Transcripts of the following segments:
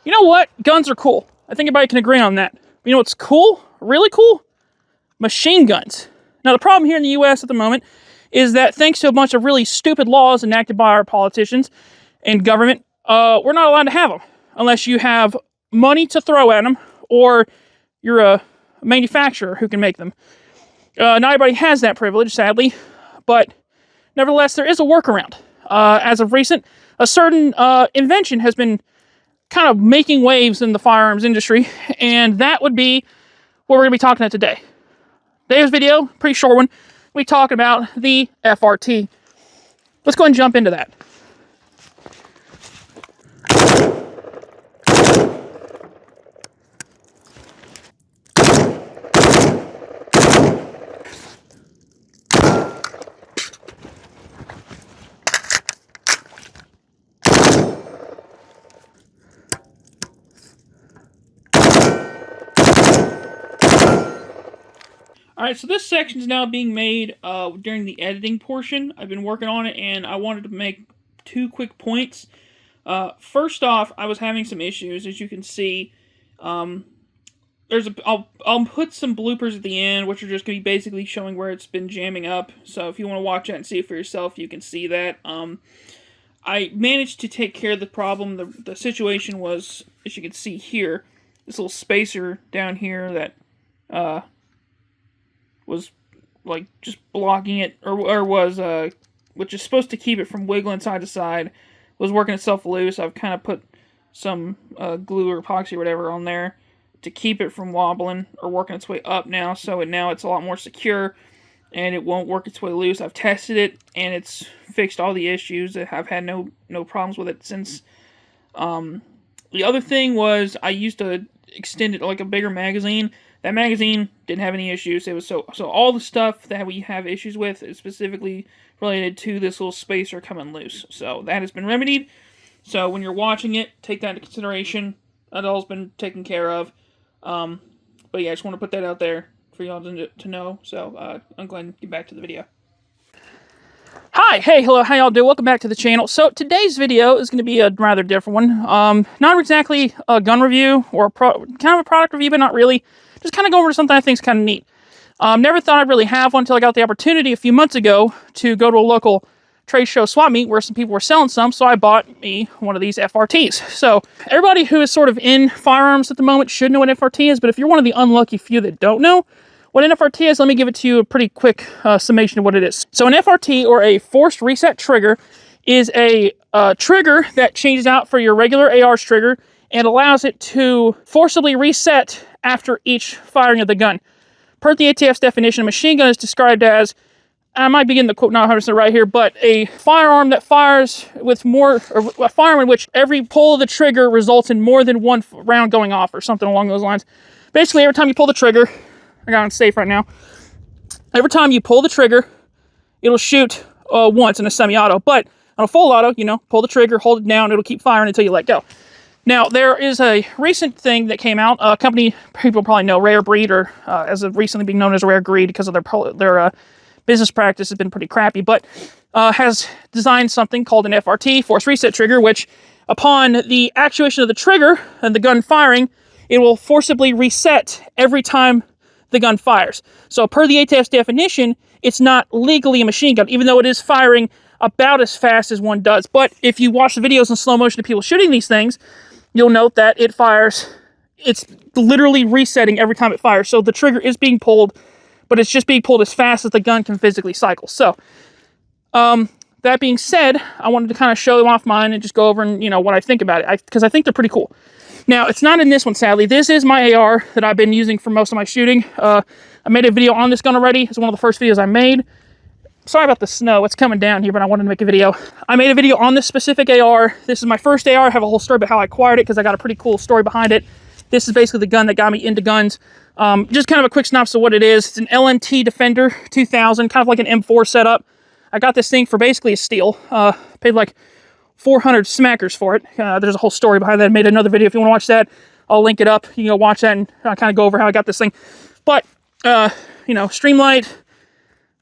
You know what? Guns are cool. I think everybody can agree on that. You know what's cool? Really cool? Machine guns. Now, the problem here in the U.S. at the moment is that thanks to a bunch of really stupid laws enacted by our politicians and government, we're not allowed to have them unless you have money to throw at them or you're a manufacturer who can make them. Not everybody has that privilege, sadly, but nevertheless, there is a workaround. As of recent, a certain invention has been kind of making waves in the firearms industry, and that would be what we're going to be talking about today. Today's video, pretty short one, we'll be talking about the FRT. Let's go ahead and jump into that. Alright, so this section is now being made during the editing portion. I've been working on it, and I wanted to make 2 quick points. First off, I was having some issues, as you can see. I'll put some bloopers at the end, which are just going to be basically showing where it's been jamming up. So if you want to watch that and see it for yourself, you can see that. I managed to take care of the problem. The situation was, as you can see here, this little spacer down here that was like just blocking it, or was which is supposed to keep it from wiggling side to side, was working itself loose. I've kind of put some glue or epoxy or whatever on there to keep it from wobbling or working its way up now, so now it's a lot more secure and it won't work its way loose. I've tested it and it's fixed all the issues. I've had no problems with it since. The other thing was I used to extend it like a bigger magazine. That magazine didn't have any issues. It was so all the stuff that we have issues with is specifically related to this little spacer coming loose. So that has been remedied. So when you're watching it, take that into consideration. That all's been taken care of. But yeah, I just want to put that out there for y'all to know. So I'm going to get back to the video. Hi, hey, hello, how y'all doing? Welcome back to the channel. So today's video is going to be a rather different one. Not exactly a gun review or kind of a product review, but not really. Just kind of go over to something I think is kind of neat. Never thought I'd really have one until I got the opportunity a few months ago to go to a local trade show swap meet where some people were selling some, so I bought me one of these FRTs. So everybody who is sort of in firearms at the moment should know what FRT is, but if you're one of the unlucky few that don't know what an FRT is, let me give it to you a pretty quick summation of what it is. So an FRT, or a forced reset trigger, is a trigger that changes out for your regular AR's trigger and allows it to forcibly reset after each firing of the gun. Per the ATF's definition, a machine gun is described as, I might be getting the quote not 100% right here, but a firearm that fires with more, or a firearm in which every pull of the trigger results in more than one round going off, or something along those lines. Basically, every time you pull the trigger, I got it safe right now, every time you pull the trigger, it'll shoot once in a semi-auto, but on a full auto, you know, pull the trigger, hold it down, it'll keep firing until you let go. Now, there is a recent thing that came out, a company people probably know, Rare Breed, or as of recently being known as Rare Greed, because of their business practice has been pretty crappy, but has designed something called an FRT, Force Reset Trigger, which upon the actuation of the trigger and the gun firing, it will forcibly reset every time the gun fires. So per the ATF's definition, it's not legally a machine gun, even though it is firing about as fast as one does. But if you watch the videos in slow motion of people shooting these things, you'll note that it fires, it's literally resetting every time it fires. So the trigger is being pulled, but it's just being pulled as fast as the gun can physically cycle. So, that being said, I wanted to kind of show off mine and just go over and, you know, what I think about it, because I think they're pretty cool. Now, it's not in this one, sadly. This is my AR that I've been using for most of my shooting. I made a video on this gun already. It's one of the first videos I made. Sorry about the snow. It's coming down here, but I wanted to make a video. I made a video on this specific AR. This is my first AR. I have a whole story about how I acquired it because I got a pretty cool story behind it. This is basically the gun that got me into guns. Just kind of a quick synopsis of what it is. It's an LNT Defender 2000, kind of like an M4 setup. I got this thing for basically a steal. Paid like 400 smackers for it. There's a whole story behind that. I made another video. If you want to watch that, I'll link it up. You can go watch that and kind of go over how I got this thing. But, you know, Streamlight,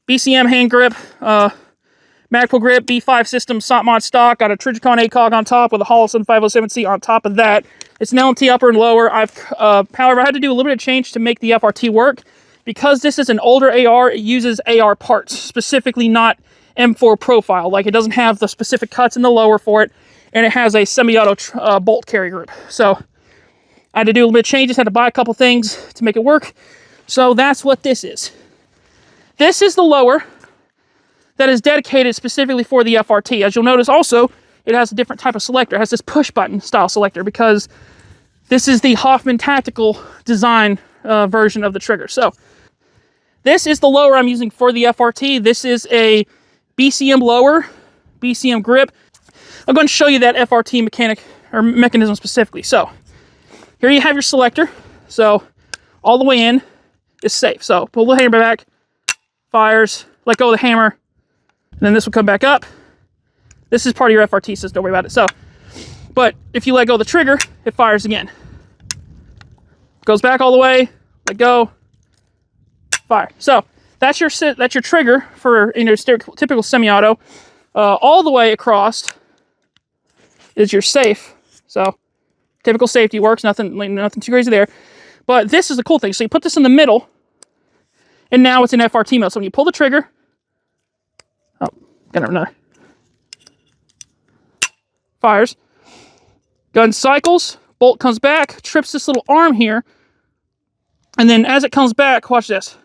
BCM hand grip, Magpul grip, B5 system, SOT mod stock. Got a Trijicon ACOG on top with a Holo 7507C on top of that. It's an LMT upper and lower. However, I had to do a little bit of change to make the FRT work. Because this is an older AR, it uses AR parts, specifically not M4 profile. Like, it doesn't have the specific cuts in the lower for it, and it has a semi-auto bolt carry group. So I had to do a little bit of changes, had to buy a couple things to make it work. So that's what this is. This is the lower that is dedicated specifically for the FRT. As you'll notice also, it has a different type of selector. It has this push button style selector because this is the Hoffman tactical design version of the trigger. So this is the lower I'm using for the FRT. This is a BCM lower, BCM grip. I'm going to show you that FRT mechanism specifically. So here you have your selector. So all the way in is safe. So pull the hammer back, fires, let go of the hammer, and then this will come back up. This is part of your FRT system, don't worry about it. So, but if you let go of the trigger, it fires again. Goes back all the way, let go, fire. So that's your trigger for typical semi-auto. All the way across is your safe. So typical safety works, nothing too crazy there. But this is the cool thing. So you put this in the middle, and now it's in FRT mode. So when you pull the trigger, oh, got another. Fires. Gun cycles, bolt comes back, trips this little arm here, and then as it comes back, watch this.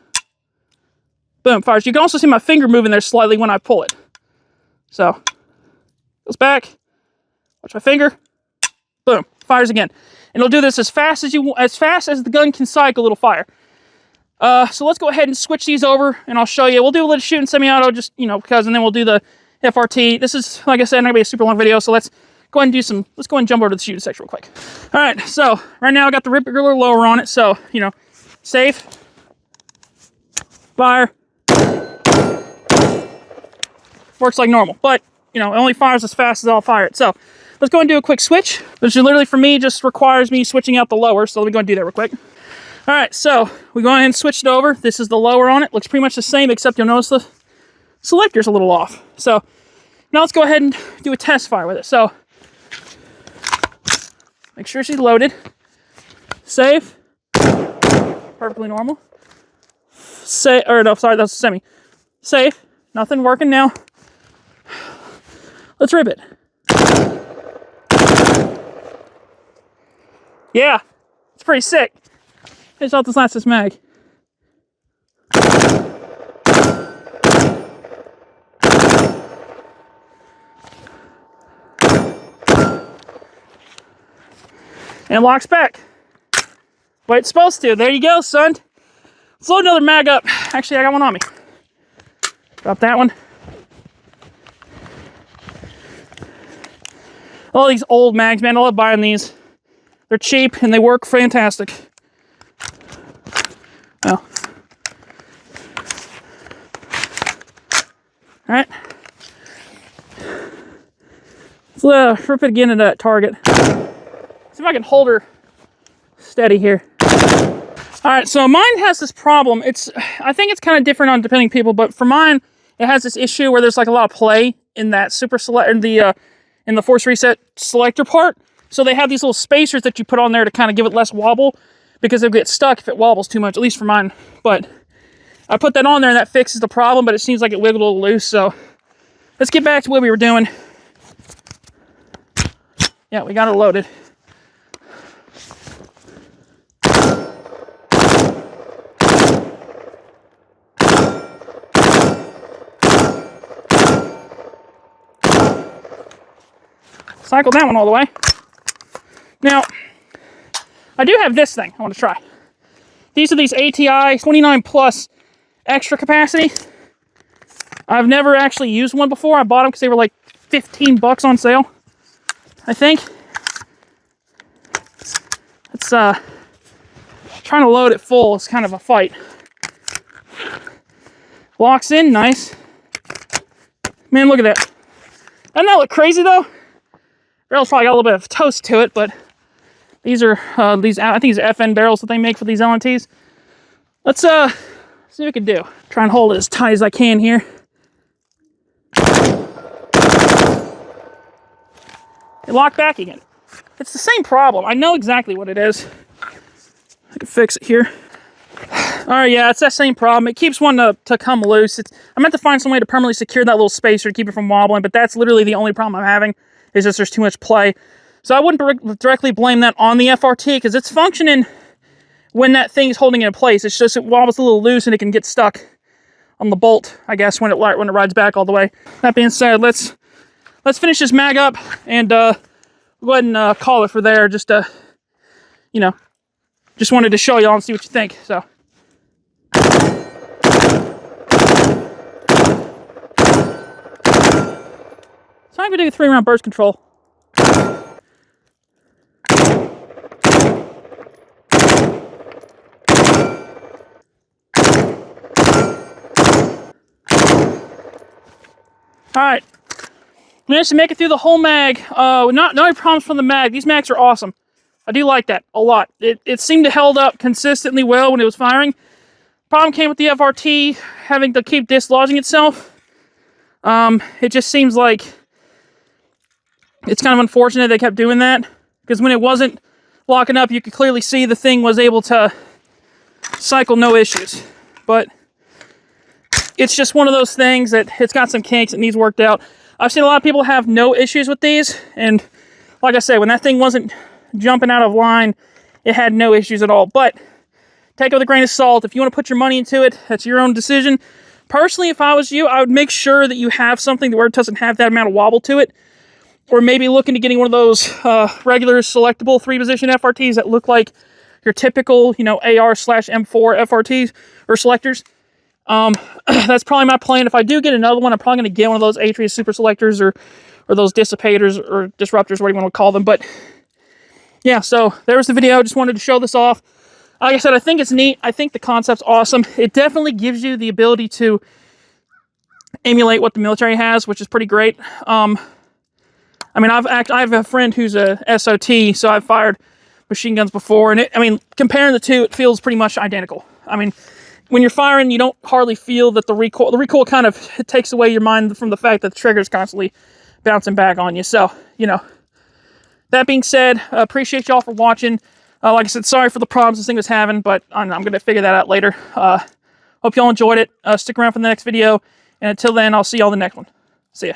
Boom, fires. You can also see my finger moving there slightly when I pull it. So, goes back, watch my finger, boom, fires again. And it'll do this as fast as the gun can cycle, it'll fire. So let's go ahead and switch these over, and I'll show you. We'll do a little shooting semi-auto, just, and then we'll do the FRT. This is, like I said, not gonna be a super long video, so let's go ahead and let's go ahead and jump over to the shooting section real quick. All right, so right now I got the regular lower on it, so, safe, fire, works like normal, but, it only fires as fast as I'll fire it. So let's go and do a quick switch, which literally for me just requires me switching out the lower, so let me go and do that real quick. All right, so we go ahead and switch it over. This is the lower on it. Looks pretty much the same, except you'll notice the selector's a little off. So now let's go ahead and do a test fire with it. So make sure she's loaded. Safe. Perfectly normal. Sorry, that's semi. Safe. Nothing working now. Let's rip it. Yeah, it's pretty sick. I just thought this last mag. And it locks back. But it's supposed to. There you go, son. Let's load another mag up. Actually, I got one on me. Drop that one. All these old mags, man. I love buying these. They're cheap and they work fantastic. Oh. Alright. Let's rip it again into that target. See if I can hold her steady here. Alright, so mine has this problem. I think it's kind of different on depending people, but for mine, it has this issue where there's like a lot of play in that in the force reset selector part. So they have these little spacers that you put on there to kind of give it less wobble, because it'll get stuck if it wobbles too much, at least for mine. But I put that on there and that fixes the problem, but it seems like it wiggled a little loose. So let's get back to what we were doing. Yeah, we got it loaded. Cycle that one all the way. Now, I do have this thing I want to try. These are these ATI 29 plus extra capacity. I've never actually used one before. I bought them because they were like 15 bucks on sale, I think. It's trying to load it full is kind of a fight. Locks in, nice. Man, look at that. Doesn't that look crazy though? Barrel's probably got a little bit of toast to it, but these are I think these are FN barrels that they make for these LNTs. Let's see what we can do. Try and hold it as tight as I can here. It locked back again. It's the same problem. I know exactly what it is. I can fix it here. Alright, yeah, it's that same problem. It keeps wanting to come loose. I meant to find some way to permanently secure that little spacer to keep it from wobbling, but that's literally the only problem I'm having, is just there's too much play. So I wouldn't directly blame that on the FRT, because it's functioning when that thing's holding it in place. It's just it wobbles a little loose and it can get stuck on the bolt, I guess, when it rides back all the way. That being said, let's finish this mag up and go ahead and call it for there. Just you know, just wanted to show y'all and see what you think. So. So I'm gonna do a 3-round burst control. Alright. Managed to make it through the whole mag. No any problems from the mag. These mags are awesome. I do like that a lot. It seemed to held up consistently well when it was firing. Problem came with the FRT having to keep dislodging itself. It just seems like it's kind of unfortunate they kept doing that, because when it wasn't locking up, you could clearly see the thing was able to cycle no issues. But it's just one of those things that it's got some kinks that needs worked out. I've seen a lot of people have no issues with these, and like I said, when that thing wasn't jumping out of line, it had no issues at all. But take it with a grain of salt. If you want to put your money into it, that's your own decision. Personally, if I was you, I would make sure that you have something where it doesn't have that amount of wobble to it. Or maybe look into getting one of those regular selectable 3-position FRTs that look like your typical, AR/M4 FRTs or selectors. That's probably my plan. If I do get another one, I'm probably going to get one of those Atreus super selectors or those dissipators or disruptors, whatever you want to call them. But yeah, so there's the video. Just wanted to show this off. Like I said, I think it's neat. I think the concept's awesome. It definitely gives you the ability to emulate what the military has, which is pretty great. I mean, I have a friend who's a SOT, so I've fired machine guns before, and comparing the two, it feels pretty much identical. I mean, when you're firing, you don't hardly feel that the recoil kind of takes away your mind from the fact that the trigger's constantly bouncing back on you. So, that being said, appreciate y'all for watching. Like I said, sorry for the problems this thing was having, but I'm going to figure that out later. Hope y'all enjoyed it. Stick around for the next video, and until then, I'll see y'all in the next one. See ya.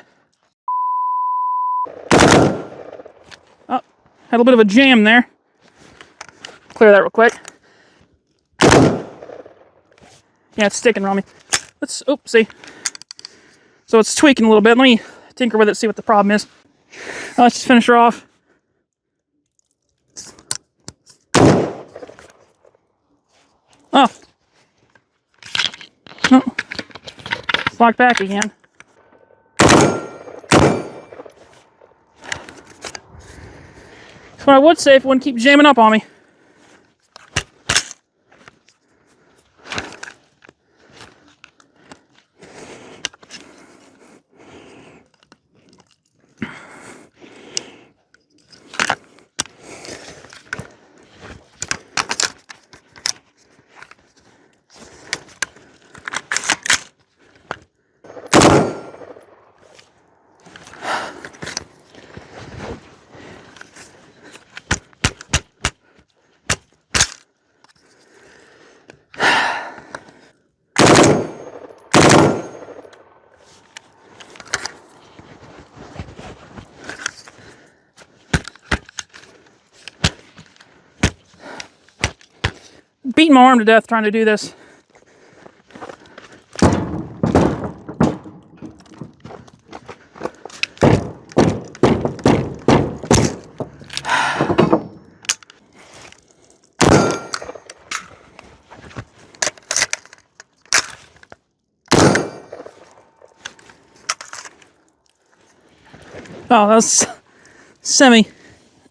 Oh, had a little bit of a jam there. Clear that real quick. Yeah, it's sticking around me. See. So it's tweaking a little bit. Let me tinker with it, see what the problem is. Let's just finish her off. Oh. No. It's locked back again. That's what I would say if it wouldn't keep jamming up on me. Beating my arm to death trying to do this. Oh, that's semi.